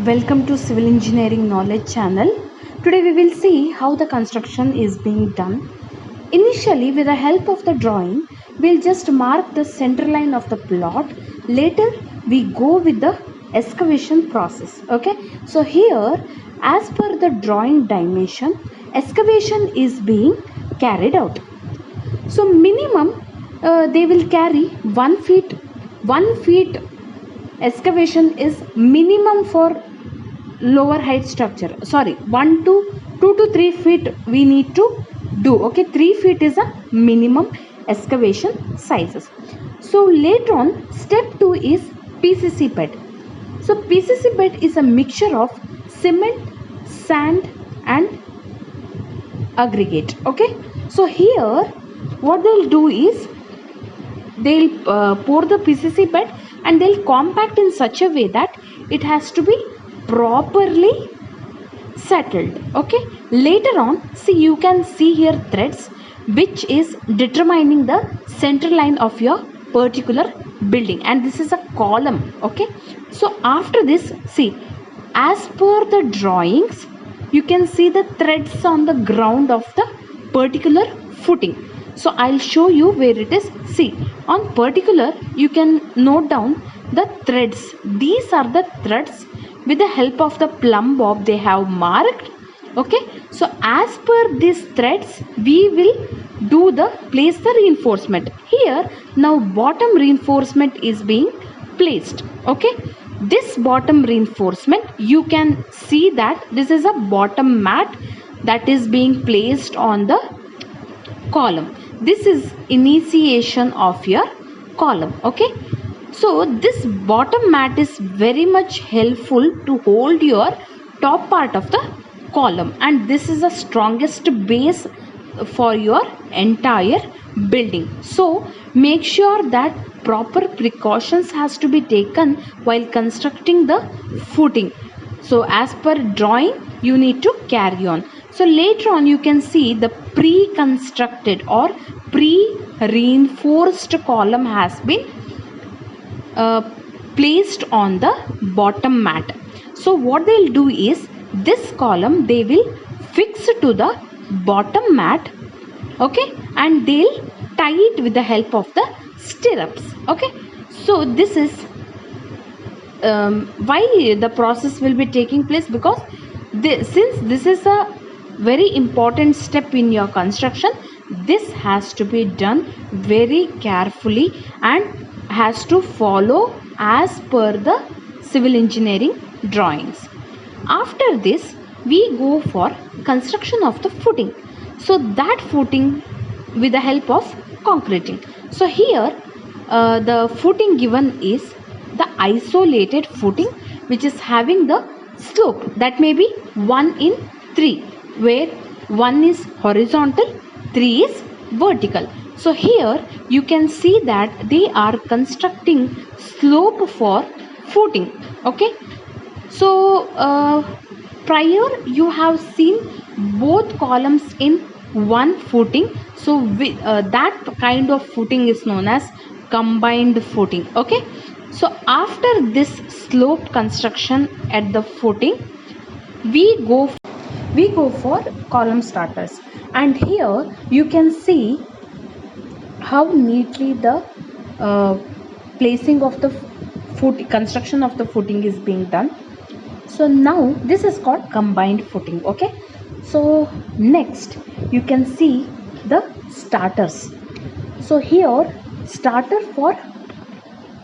Welcome to Civil Engineering Knowledge channel. Today we will see how the construction is being done. Initially, with the help of the drawing, we'll just mark the center line of the plot. Later, we go with the excavation process. Okay, so here, as per the drawing dimension, excavation is being carried out. So minimum, they will carry 1 feet. 1 feet excavation is minimum for lower height structure. Sorry, 2 to 3 feet we need to do. Okay, 3 feet is a minimum excavation sizes. So later on, step 2 is PCC bed. So PCC bed is a mixture of cement, sand and aggregate. Okay, so here what they'll do is they'll pour the PCC bed and they'll compact in such a way that it has to be properly settled. Okay, later on, see, you can see here threads which is determining the center line of your particular building, and this is a column. Okay, so after this, see, as per the drawings, you can see the threads on the ground of the particular footing. So I'll show you where it is. See, on particular, you can note down the threads. These are the threads. With the help of the plumb bob they have marked. Okay, so as per these threads we will do the place the reinforcement. Here now bottom reinforcement is being placed. Okay, this bottom reinforcement, you can see that this is a bottom mat that is being placed on the column. This is initiation of your column. Okay, so this bottom mat is very much helpful to hold your top part of the column, and this is the strongest base for your entire building. So make sure that proper precautions has to be taken while constructing the footing. So as per drawing, you need to carry on. So later on, you can see the pre-constructed or pre-reinforced column has been placed on the bottom mat. So what they'll do is this column they will fix to the bottom mat. Okay, and they'll tie it with the help of the stirrups. Okay, so this is why the process will be taking place, because since this is a very important step in your construction, this has to be done very carefully and has to follow as per the civil engineering drawings. After this, we go for construction of the footing. So that footing with the help of concreting. So here the footing given is the isolated footing which is having the slope that may be 1:3, where 1 is horizontal, 3 is vertical. So here you can see that they are constructing slope for footing. Okay, so prior you have seen both columns in one footing. So that kind of footing is known as combined footing. Okay, so after this slope construction at the footing, we go for column starters, and here you can see how neatly the placing of the construction of the footing is being done. So now this is called combined footing. Okay, so next you can see the starters. So here starter for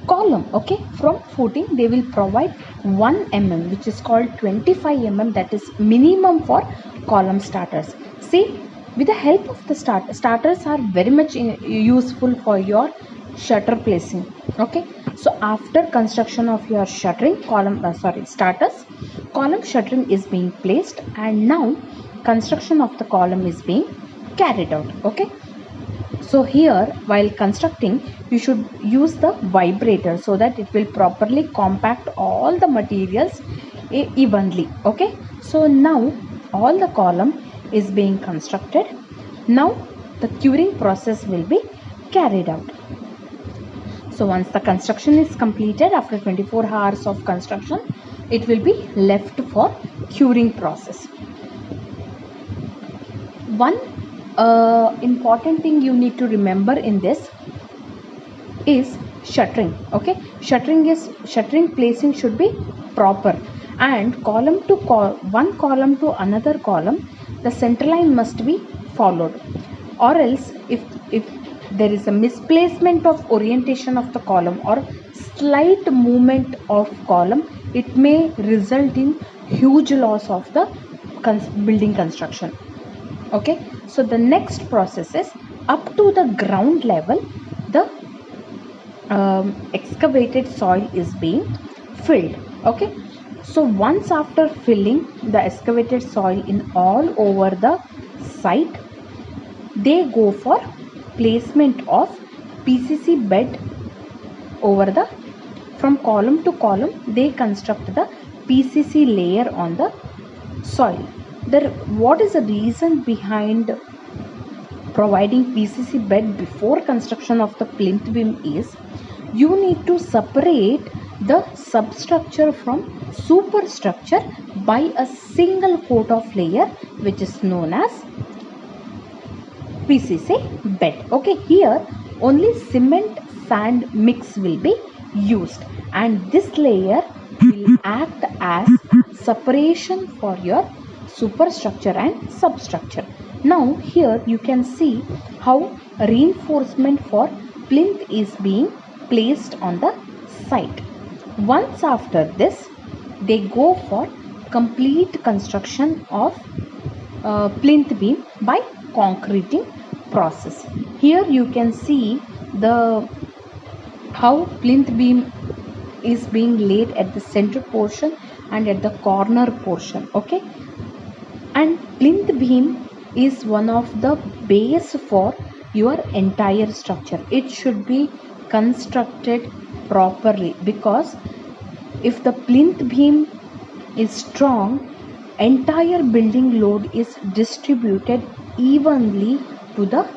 column, okay, from footing they will provide 1 mm, which is called 25 mm, that is minimum for column starters. See, with the help of the starters are very much useful for your shutter placing. Okay, so after construction of your shuttering starters, column shuttering is being placed, and now construction of the column is being carried out. Okay, so here while constructing you should use the vibrator so that it will properly compact all the materials evenly. Okay, so now all the column is being constructed. Now the curing process will be carried out. So once the construction is completed after 24 hours of construction, it will be left for curing process. One important thing you need to remember in this is shuttering. Okay, shuttering placing should be proper, and one column to another column, the center line must be followed, or else if there is a misplacement of orientation of the column or slight movement of column, it may result in huge loss of the building construction. Okay, so the next process is up to the ground level, the excavated soil is being filled. Okay, so once after filling the excavated soil in all over the site, they go for placement of PCC bed over the, from column to column they construct the PCC layer on the soil. What is the reason behind providing PCC bed before construction of the plinth beam is, you need to separate the substructure from superstructure by a single coat of layer, which is known as PCC bed. Okay, here only cement sand mix will be used, and this layer will act as separation for your superstructure and substructure. Now here you can see how reinforcement for plinth is being placed on the site. Once after this, they go for complete construction of plinth beam by concreting process. Here you can see the how plinth beam is being laid at the center portion and at the corner portion. Okay, and plinth beam is one of the base for your entire structure. It should be constructed properly, because if the plinth beam is strong, entire building load is distributed evenly to the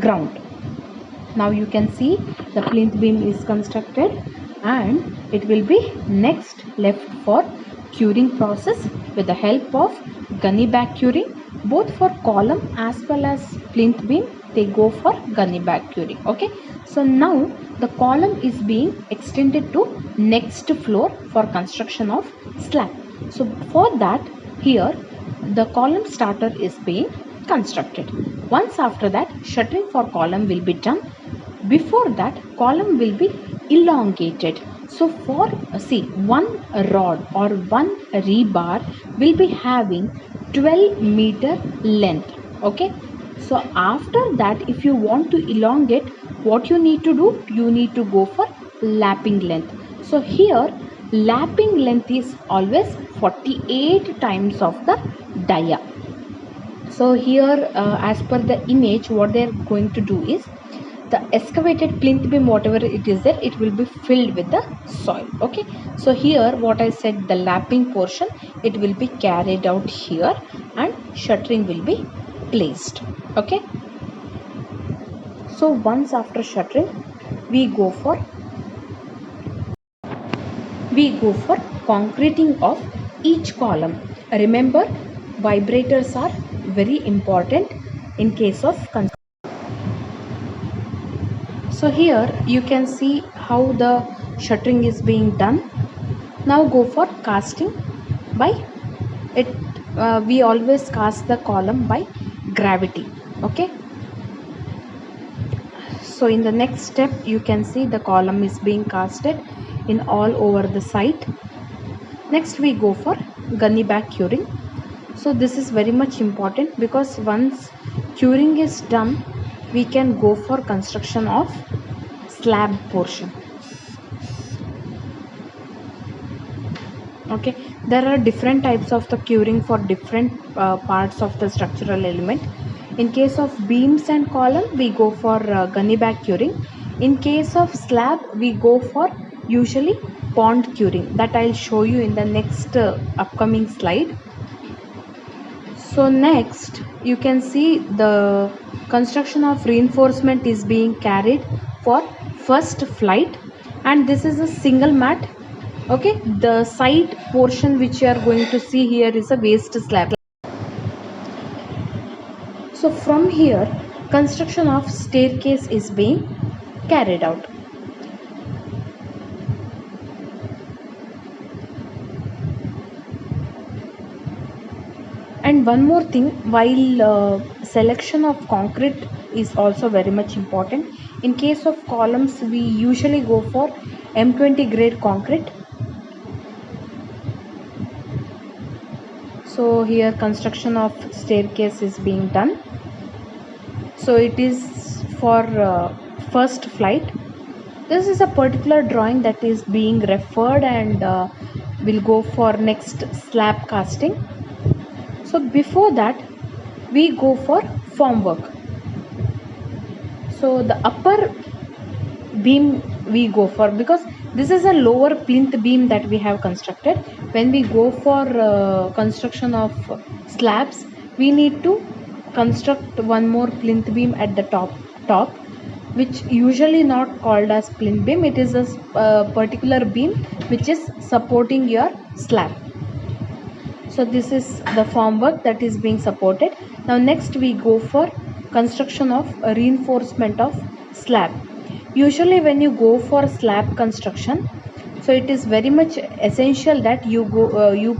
ground. Now you can see the plinth beam is constructed, and it will be next left for curing process with the help of gunny bag curing. Both for column as well as plinth beam, they go for gunny bag curing. Okay, so now the column is being extended to next floor for construction of slab. So for that, here the column starter is being constructed. Once after that, shuttering for column will be done. Before that, column will be elongated. So for one rod or one rebar will be having 12-meter length. Okay, so after that, if you want to elongate, what you need to do, you need to go for lapping length. So here lapping length is always 48 times of the dia. So here as per the image, what they are going to do is, the excavated plinth beam, whatever it is there, it will be filled with the soil. Okay, so here what I said, the lapping portion, it will be carried out here, and shuttering will be placed. Okay, so once after shuttering, we go for concreting of each column. Remember, vibrators are very important in case of construction. So here you can see how the shuttering is being done. Now go for casting by it. We always cast the column by gravity. Okay, so in the next step, you can see the column is being casted in all over the site. Next we go for gunny bag curing. So this is very much important, because once curing is done, we can go for construction of slab portion. Okay, there are different types of the curing for different parts of the structural element. In case of beams and column, we go for gunny bag curing. In case of slab, we go for usually pond curing. That I'll show you in the next upcoming slide. So next you can see the construction of reinforcement is being carried for first flight, and this is a single mat Okay, the side portion which you are going to see here is a waste slab. So from here, construction of staircase is being carried out. And one more thing, while selection of concrete is also very much important. In case of columns, we usually go for M20 grade concrete. So here construction of staircase is being done. So it is for first flight. This is a particular drawing that is being referred, and will go for next slab casting. So before that, we go for form work. So the upper beam we go for, because this is a lower plinth beam that we have constructed. When we go for construction of slabs, we need to construct one more plinth beam at the top, which usually not called as plinth beam. It is a particular beam which is supporting your slab. So this is the formwork that is being supported. Now next we go for construction of a reinforcement of slab. Usually when you go for slab construction, so it is very much essential that you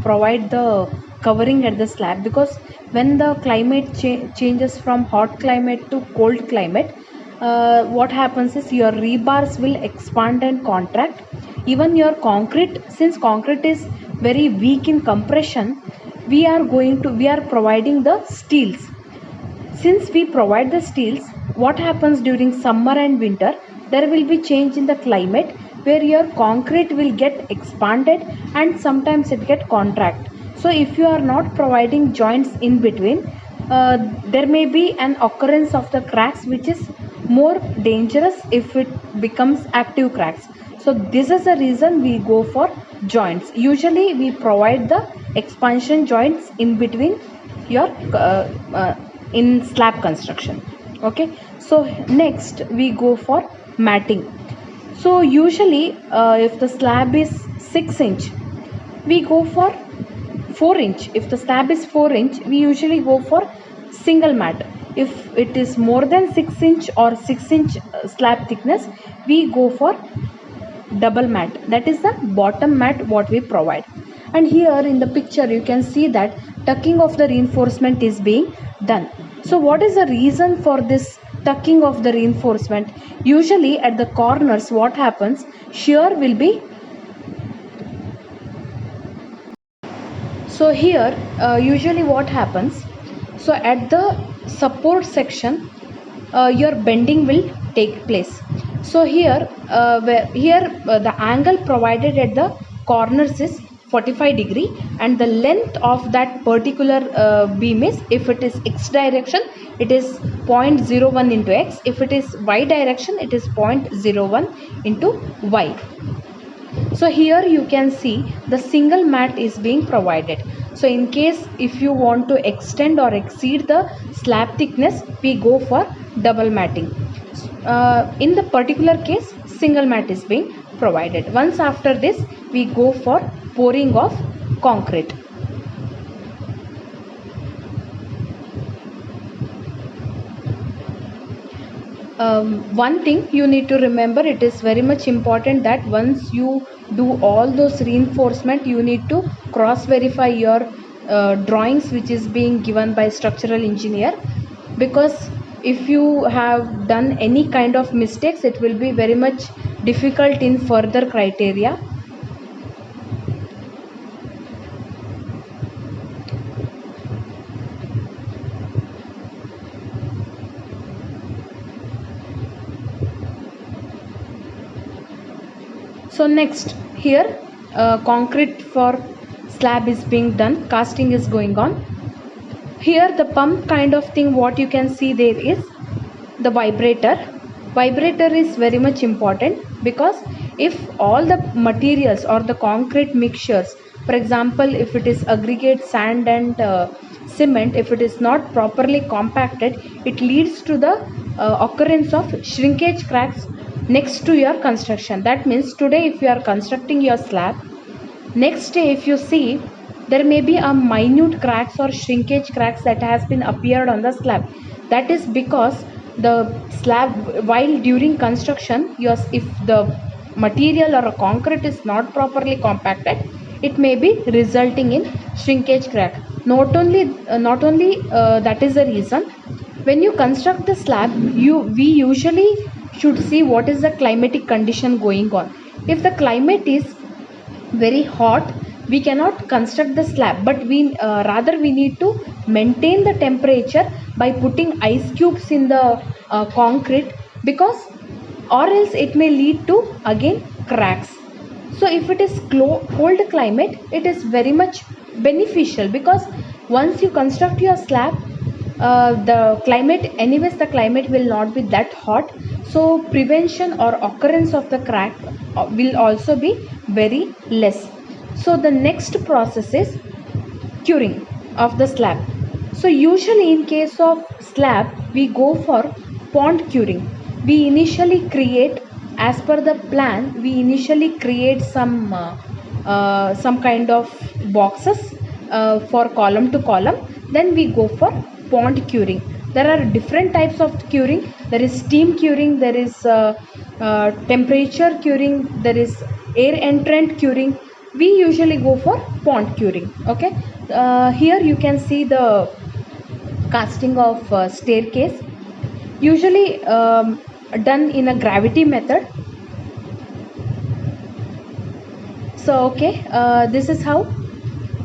provide the covering at the slab, because when the climate changes from hot climate to cold climate, what happens is your rebars will expand and contract. Even your concrete, since concrete is very weak in compression, we are providing the steels. Since we provide the steels, what happens during summer and winter, there will be change in the climate where your concrete will get expanded and sometimes it get contract. So if you are not providing joints in between, there may be an occurrence of the cracks, which is more dangerous if it becomes active cracks. So this is the reason we go for joints. Usually we provide the expansion joints in between your in slab construction. Okay, so next we go for matting. So usually if the slab is 6 inch, we go for 4 inch. If the slab is 4 inch, we usually go for single mat. If it is more than 6 inch or 6 inch slab thickness, we go for double mat. That is the bottom mat what we provide. And here in the picture you can see that tucking of the reinforcement is being done. So what is the reason for this tucking of the reinforcement? Usually at the corners, what happens, shear will be, so here usually what happens, so at the support section, your bending will take place. So here the angle provided at the corners is 45 degree, and the length of that particular beam is, if it is x direction, it is 0.01 into x. If it is y direction, it is 0.01 into y. So here you can see the single mat is being provided. So in case if you want to extend or exceed the slab thickness, we go for double matting. In the particular case, single mat is being provided. Once after this, we go for pouring of concrete. One thing you need to remember, it is very much important that once you do all those reinforcement, you need to cross verify your drawings which is being given by structural engineer, because if you have done any kind of mistakes, it will be very much difficult in further criteria. So next, here concrete for slab is being done, casting is going on. Here the pump kind of thing, what you can see there is the vibrator. Vibrator is very much important, because if all the materials or the concrete mixtures, for example if it is aggregate, sand and cement, if it is not properly compacted, it leads to the occurrence of shrinkage cracks next to your construction. That means today if you are constructing your slab, Next day, if you see, there may be a minute cracks or shrinkage cracks that has been appeared on the slab. That is because the slab, while during construction, if the material or a concrete is not properly compacted, it may be resulting in shrinkage crack. Not only that is the reason, when you construct the slab, we usually should see what is the climatic condition going on. If the climate is very hot, we cannot construct the slab, but we rather we need to maintain the temperature by putting ice cubes in the concrete, because or else it may lead to again cracks. So if it is cold climate, it is very much beneficial, because once you construct your slab, the climate will not be that hot, so prevention or occurrence of the crack will also be very less. So the next process is curing of the slab. So usually in case of slab, we go for pond curing. We initially create, as per the plan, we initially create some kind of boxes for column to column. Then we go for pond curing. There are different types of curing. There is steam curing, there is temperature curing, there is air entrant curing. We usually go for pond curing. Okay, here you can see the casting of staircase, usually done in a gravity method. So okay, this is how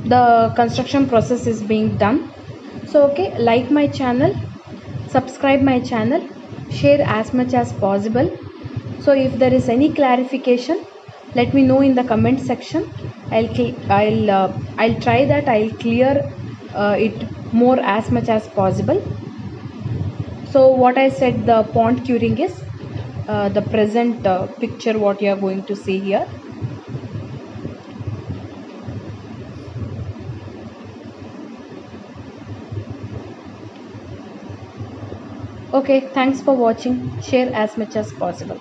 the construction process is being done. So okay, like my channel, subscribe my channel, share as much as possible. So if there is any clarification, let me know in the comment section. I'll try that. I'll clear it more as much as possible. So what I said, the pond curing is the present picture what you are going to see here. Okay, thanks for watching. Share as much as possible.